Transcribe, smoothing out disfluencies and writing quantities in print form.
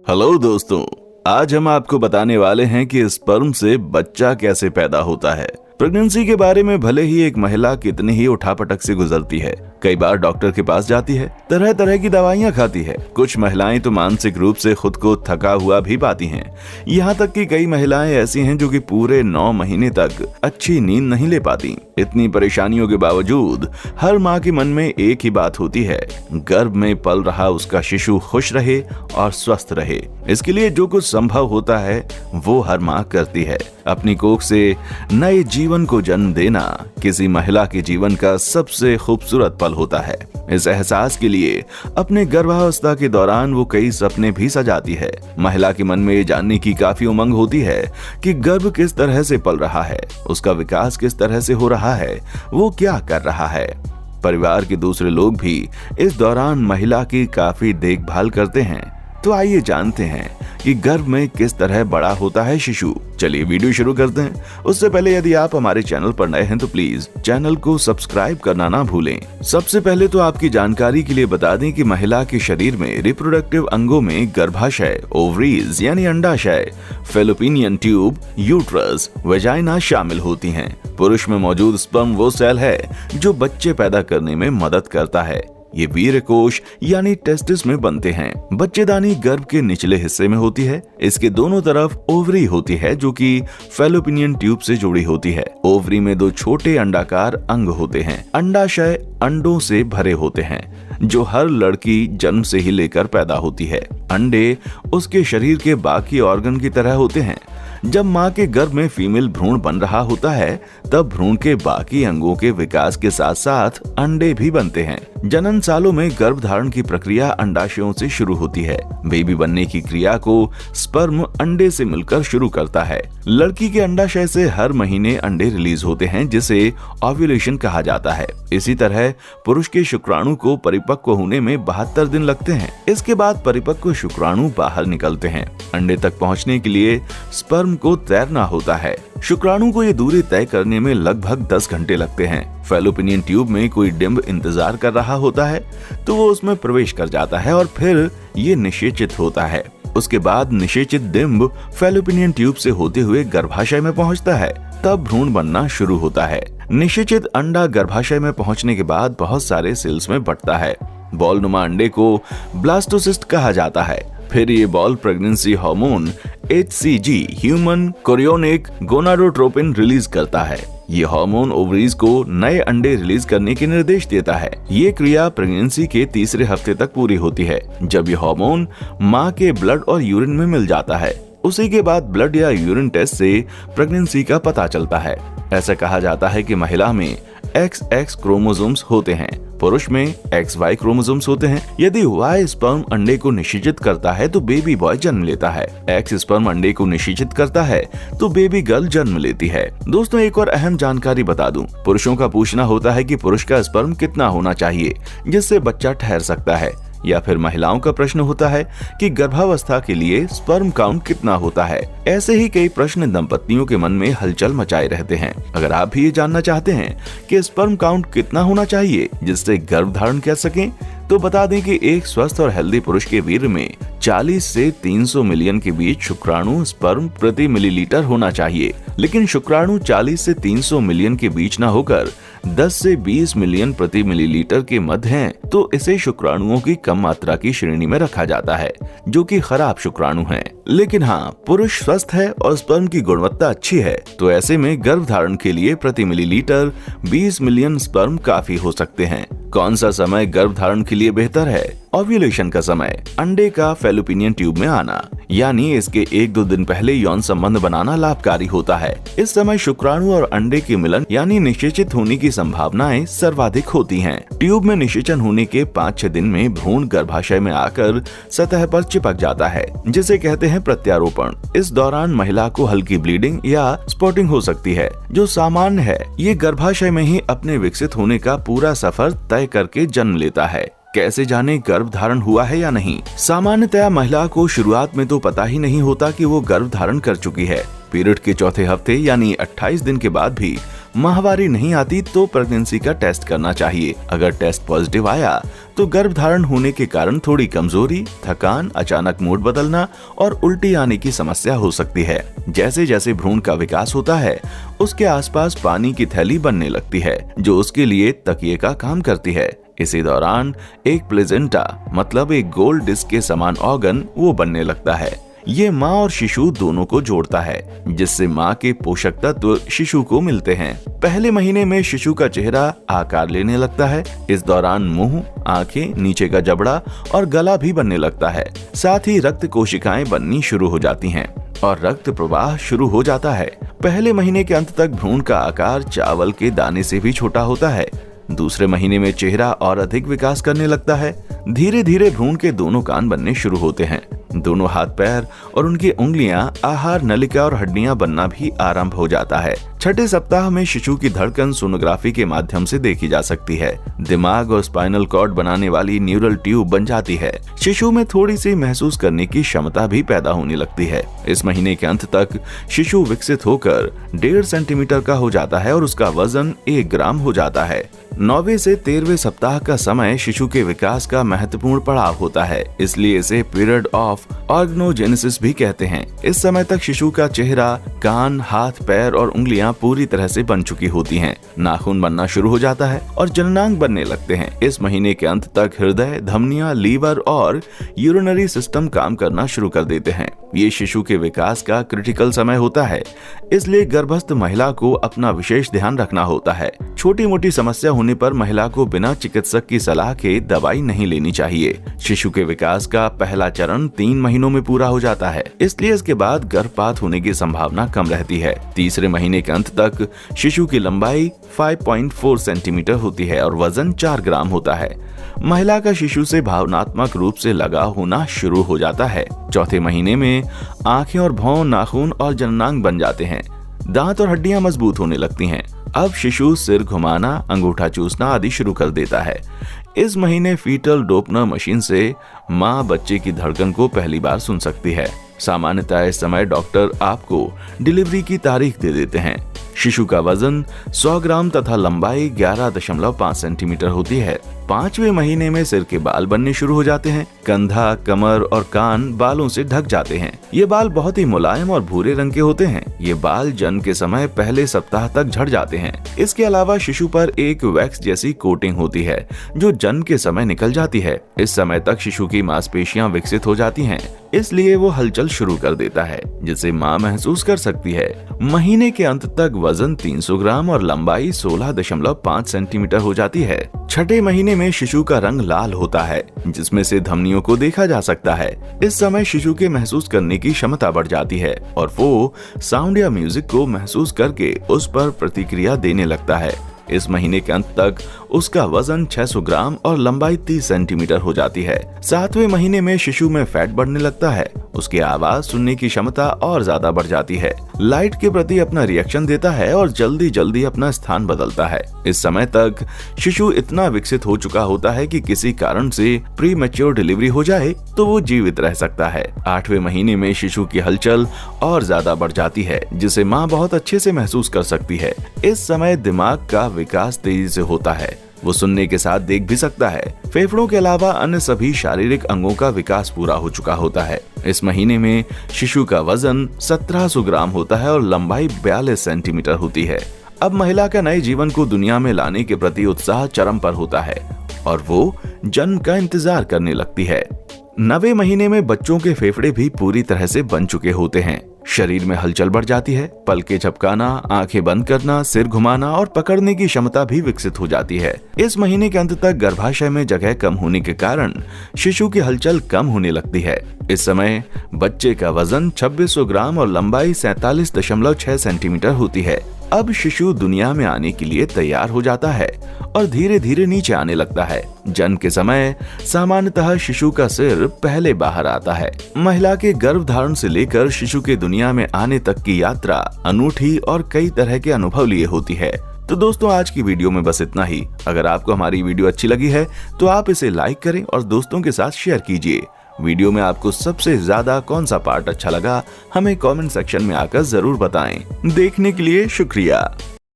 Hello दोस्तों, आज हम आपको बताने वाले हैं कि स्पर्म से बच्चा कैसे पैदा होता है। प्रेगनेंसी के बारे में भले ही एक महिला कितनी ही उठापटक से गुजरती है, कई बार डॉक्टर के पास जाती है, तरह तरह की दवाइयां खाती है। कुछ महिलाएं तो मानसिक रूप से खुद को थका हुआ भी पाती हैं। यहाँ तक कि कई महिलाएं ऐसी हैं जो कि पूरे 9 महीने तक अच्छी नींद नहीं ले पाती। इतनी परेशानियों के बावजूद हर माँ के मन में एक ही बात होती है, गर्भ में पल रहा उसका शिशु खुश रहे और स्वस्थ रहे। इसके लिए जो कुछ संभव होता है वो हर माँ करती है। अपनी कोख से नए जीवन को जन्म देना किसी महिला के जीवन का सबसे खूबसूरत पल होता है। इस एहसास के लिए अपने गर्भावस्था के दौरान वो कई सपने भी सजाती है। महिला के मन में ये जानने की काफी उमंग होती है कि गर्भ किस तरह से पल रहा है, उसका विकास किस तरह से हो रहा है, वो क्या कर रहा है। परिवार के दूसरे लोग भी इस दौरान महिला की काफी देखभाल करते हैं। तो आइए जानते हैं कि गर्भ में किस तरह बड़ा होता है शिशु। चलिए वीडियो शुरू करते हैं। उससे पहले यदि आप हमारे चैनल पर नए हैं तो प्लीज चैनल को सब्सक्राइब करना ना भूलें। सबसे पहले तो आपकी जानकारी के लिए बता दें कि महिला के शरीर में रिप्रोडक्टिव अंगों में गर्भाशय, ओवरीज यानी अंडाशय, फैलोपिनियन ट्यूब, यूट्रस, वेजाइना शामिल होती हैं। पुरुष में मौजूद स्पर्म वो सेल है जो बच्चे पैदा करने में मदद करता है। ये वीर्य कोश यानी टेस्टिस में बनते हैं। बच्चेदानी गर्भ के निचले हिस्से में होती है। इसके दोनों तरफ ओवरी होती है जो कि फैलोपिनियन ट्यूब से जुड़ी होती है। ओवरी में 2 छोटे अंडाकार अंग होते हैं। अंडाशय अंडों से भरे होते हैं जो हर लड़की जन्म से ही लेकर पैदा होती है। अंडे उसके शरीर के बाकी ऑर्गन की तरह होते हैं। जब माँ के गर्भ में फीमेल भ्रूण बन रहा होता है तब भ्रूण के बाकी अंगों के विकास के साथ साथ अंडे भी बनते हैं। जनन सालों में गर्भधारण की प्रक्रिया अंडाशयों से शुरू होती है। बेबी बनने की क्रिया को स्पर्म अंडे से मिलकर शुरू करता है। लड़की के अंडाशय से हर महीने अंडे रिलीज होते हैं जिसे ओव्यूलेशन कहा जाता है। इसी तरह पुरुष के शुक्राणु को परिपक्व होने में 72 दिन लगते हैं। इसके बाद परिपक्व शुक्राणु बाहर निकलते हैं। अंडे तक पहुँचने के लिए स्पर्म को तैरना होता है। शुक्राणु को ये दूरी तय करने में लगभग 10 घंटे लगते हैं। फैलोपिनियन ट्यूब में कोई डिंब इंतजार कर रहा होता है तो वो उसमें प्रवेश कर जाता है और फिर ये निषेचित होता है। उसके बाद निषेचित डिंब फैलोपिनियन ट्यूब से होते हुए गर्भाशय में पहुंचता है। तब भ्रूण बनना शुरू होता है। निषेचित अंडा गर्भाशय में पहुंचने के बाद बहुत सारे सेल्स में बंटता है। बॉलनुमा अंडे को ब्लास्टोसिस्ट कहा जाता है। फिर ये ball pregnancy hormone HCG human chorionic gonadotropin release करता है। ये हार्मोन ओवरीज को नए अंडे रिलीज करने के निर्देश देता है। ये क्रिया प्रेगनेंसी के तीसरे हफ्ते तक पूरी होती है, जब ये हार्मोन माँ के ब्लड और यूरिन में मिल जाता है। उसी के बाद ब्लड या यूरिन टेस्ट से प्रेगनेंसी का पता चलता है। ऐसा कहा जाता है कि महिला में XX क्रोमोसोम्स होते हैं, पुरुष में XY क्रोमोसोम्स होते हैं। यदि Y स्पर्म अंडे को निषेचित करता है तो बेबी बॉय जन्म लेता है। X स्पर्म अंडे को निषेचित करता है तो बेबी गर्ल जन्म लेती है। दोस्तों, एक और अहम जानकारी बता दूं, पुरुषों का पूछना होता है कि पुरुष का स्पर्म कितना होना चाहिए जिससे बच्चा ठहर सकता है, या फिर महिलाओं का प्रश्न होता है कि गर्भावस्था के लिए स्पर्म काउंट कितना होता है। ऐसे ही कई प्रश्न दंपतियों के मन में हलचल मचाए रहते हैं। अगर आप भी ये जानना चाहते हैं कि स्पर्म काउंट कितना होना चाहिए जिससे गर्भ धारण कर सकें, तो बता दें कि एक स्वस्थ और हेल्दी पुरुष के वीर्य में 40 से 300 मिलियन के बीच शुक्राणु स्पर्म प्रति मिलीलीटर होना चाहिए। लेकिन शुक्राणु 40 से 300 मिलियन के बीच न होकर 10 से 20 मिलियन प्रति मिलीलीटर के मध्य हैं, तो इसे शुक्राणुओं की कम मात्रा की श्रेणी में रखा जाता है, जो कि खराब शुक्राणु हैं। लेकिन हाँ, पुरुष स्वस्थ है और स्पर्म की गुणवत्ता अच्छी है, तो ऐसे में गर्भधारण के लिए प्रति मिलीलीटर 20 मिलियन स्पर्म काफी हो सकते हैं। कौन सा समय गर्भधारण के लिए बेहतर है? ओव्यूलेशन का समय, अंडे का फैलोपिनियन ट्यूब में आना, यानी इसके 1-2 दिन पहले यौन संबंध बनाना लाभकारी होता है। इस समय शुक्राणु और अंडे के मिलन यानी निषेचित होने की संभावनाएं सर्वाधिक होती हैं। ट्यूब में निषेचन होने के 5-6 दिन में भ्रूण गर्भाशय में आकर सतह पर चिपक जाता है, जिसे कहते हैं प्रत्यारोपण। इस दौरान महिला को हल्की ब्लीडिंग या स्पॉटिंग हो सकती है, जो सामान्य है। ये गर्भाशय में ही अपने विकसित होने का पूरा सफर तय करके जन्म लेता है। कैसे जाने गर्भ धारण हुआ है या नहीं? सामान्यतया महिला को शुरुआत में तो पता ही नहीं होता कि वो गर्भ धारण कर चुकी है। पीरियड के चौथे हफ्ते यानी 28 दिन के बाद भी माहवारी नहीं आती तो प्रेगनेंसी का टेस्ट करना चाहिए। अगर टेस्ट पॉजिटिव आया तो गर्भधारण होने के कारण थोड़ी कमजोरी, थकान, अचानक मूड बदलना और उल्टी आने की समस्या हो सकती है। जैसे जैसे भ्रूण का विकास होता है उसके आसपास पानी की थैली बनने लगती है जो उसके लिए तकिए का काम करती है। इसी दौरान एक प्लेजेंटा मतलब एक गोल डिस्क के समान ऑर्गन वो बनने लगता है। ये माँ और शिशु दोनों को जोड़ता है जिससे माँ के पोषक तत्व शिशु को मिलते हैं। पहले महीने में शिशु का चेहरा आकार लेने लगता है। इस दौरान मुंह, आंखें, नीचे का जबड़ा और गला भी बनने लगता है। साथ ही रक्त कोशिकाएं बननी शुरू हो जाती हैं और रक्त प्रवाह शुरू हो जाता है। पहले महीने के अंत तक भ्रूण का आकार चावल के दाने से भी छोटा होता है। दूसरे महीने में चेहरा और अधिक विकास करने लगता है। धीरे धीरे भ्रूण के दोनों कान बनने शुरू होते हैं। दोनों हाथ पैर और उनकी उंगलियां, आहार नलिका और हड्डियां बनना भी आरंभ हो जाता है। छठे सप्ताह में शिशु की धड़कन सोनोग्राफी के माध्यम से देखी जा सकती है। दिमाग और स्पाइनल कॉर्ड बनाने वाली न्यूरल ट्यूब बन जाती है। शिशु में थोड़ी सी महसूस करने की क्षमता भी पैदा होने लगती है। इस महीने के अंत तक शिशु विकसित होकर 1.5 सेंटीमीटर का हो जाता है और उसका वजन 1 ग्राम हो जाता है। 9वें से 13वें सप्ताह का समय शिशु के विकास का महत्वपूर्ण पड़ाव होता है, इसलिए इसे पीरियड ऑफ ऑर्गेनोजेनेसिस भी कहते हैं। इस समय तक शिशु का चेहरा, कान, हाथ, पैर और उंगलियां पूरी तरह से बन चुकी होती हैं। नाखून बनना शुरू हो जाता है और जननांग बनने लगते हैं। इस महीने के अंत तक हृदय, धमनियां, लीवर और यूरिनरी सिस्टम काम करना शुरू कर देते हैं। ये शिशु के विकास का क्रिटिकल समय होता है, इसलिए गर्भस्थ महिला को अपना विशेष ध्यान रखना होता है। छोटी मोटी समस्या होने पर महिला को बिना चिकित्सक की सलाह के दवाई नहीं लेनी चाहिए। शिशु के विकास का पहला चरण 3 महीनों में पूरा हो जाता है, इसलिए इसके बाद गर्भपात होने की संभावना कम रहती है। तीसरे महीने के अंत तक शिशु की लंबाई 5.4 सेंटीमीटर होती है और वजन 4 ग्राम होता है। महिला का शिशु से भावनात्मक रूप से लगाव होना शुरू हो जाता है। चौथे महीने में आंखें और भौं, नाखून और जननांग बन जाते हैं। दांत और हड्डियां मजबूत होने लगती हैं। अब शिशु सिर घुमाना, अंगूठा चूसना आदि शुरू कर देता है। इस महीने फीटल डोपनर मशीन से माँ बच्चे की धड़कन को पहली बार सुन सकती है। सामान्यतः इस समय डॉक्टर आपको डिलीवरी की तारीख दे देते हैं। शिशु का वजन 100 ग्राम तथा लंबाई 11.5 सेंटीमीटर होती है। 5वें महीने में सिर के बाल बनने शुरू हो जाते हैं। कंधा, कमर और कान बालों से ढक जाते हैं। ये बाल बहुत ही मुलायम और भूरे रंग के होते हैं। ये बाल जन्म के समय पहले सप्ताह तक झड़ जाते हैं। इसके अलावा शिशु पर एक वैक्स जैसी कोटिंग होती है जो जन्म के समय निकल जाती है। इस समय तक शिशु की मांसपेशियां विकसित हो जाती हैं, इसलिए वो हलचल शुरू कर देता है जिसे माँ महसूस कर सकती है। महीने के अंत तक वजन 300 ग्राम और लंबाई 16.5 सेंटीमीटर हो जाती है। छठे महीने में शिशु का रंग लाल होता है जिसमें से धमनियों को देखा जा सकता है। इस समय शिशु के महसूस करने की क्षमता बढ़ जाती है और वो साउंड या म्यूजिक को महसूस करके उस पर प्रतिक्रिया देने लगता है। इस महीने के अंत तक उसका वजन 600 ग्राम और लंबाई 30 सेंटीमीटर हो जाती है। 7वें महीने में शिशु में फैट बढ़ने लगता है। उसकी आवाज सुनने की क्षमता और ज्यादा बढ़ जाती है। लाइट के प्रति अपना रिएक्शन देता है और जल्दी जल्दी अपना स्थान बदलता है। इस समय तक शिशु इतना विकसित हो चुका होता है कि किसी कारण से प्री मैच्योर डिलीवरी हो जाए तो वो जीवित रह सकता है। 8वें महीने में शिशु की हलचल और ज्यादा बढ़ जाती है जिसे माँ बहुत अच्छे से महसूस कर सकती है। इस समय दिमाग का विकास तेजी से होता है। वो सुनने के साथ देख भी सकता है। फेफड़ों के अलावा अन्य सभी शारीरिक अंगों का विकास पूरा हो चुका होता है। इस महीने में शिशु का वजन 1700 ग्राम होता है और लंबाई 42 सेंटीमीटर होती है। अब महिला का नए जीवन को दुनिया में लाने के प्रति उत्साह चरम पर होता है और वो जन्म का इंतजार करने लगती है। 9वें महीने में बच्चों के फेफड़े भी पूरी तरह से बन चुके होते हैं। शरीर में हलचल बढ़ जाती है। पलकें झपकाना, आंखें बंद करना, सिर घुमाना और पकड़ने की क्षमता भी विकसित हो जाती है। इस महीने के अंत तक गर्भाशय में जगह कम होने के कारण शिशु की हलचल कम होने लगती है। इस समय बच्चे का वजन 2600 ग्राम और लंबाई 47.6 सेंटीमीटर होती है। अब शिशु दुनिया में आने के लिए तैयार हो जाता है और धीरे धीरे नीचे आने लगता है। जन्म के समय सामान्यतः शिशु का सिर पहले बाहर आता है। महिला के गर्भधारण से लेकर शिशु के दुनिया में आने तक की यात्रा अनूठी और कई तरह के अनुभव लिए होती है। तो दोस्तों, आज की वीडियो में बस इतना ही। अगर आपको हमारी वीडियो अच्छी लगी है तो आप इसे लाइक करें और दोस्तों के साथ शेयर कीजिए। वीडियो में आपको सबसे ज्यादा कौन सा पार्ट अच्छा लगा हमें कमेंट सेक्शन में आकर जरूर बताएं। देखने के लिए शुक्रिया।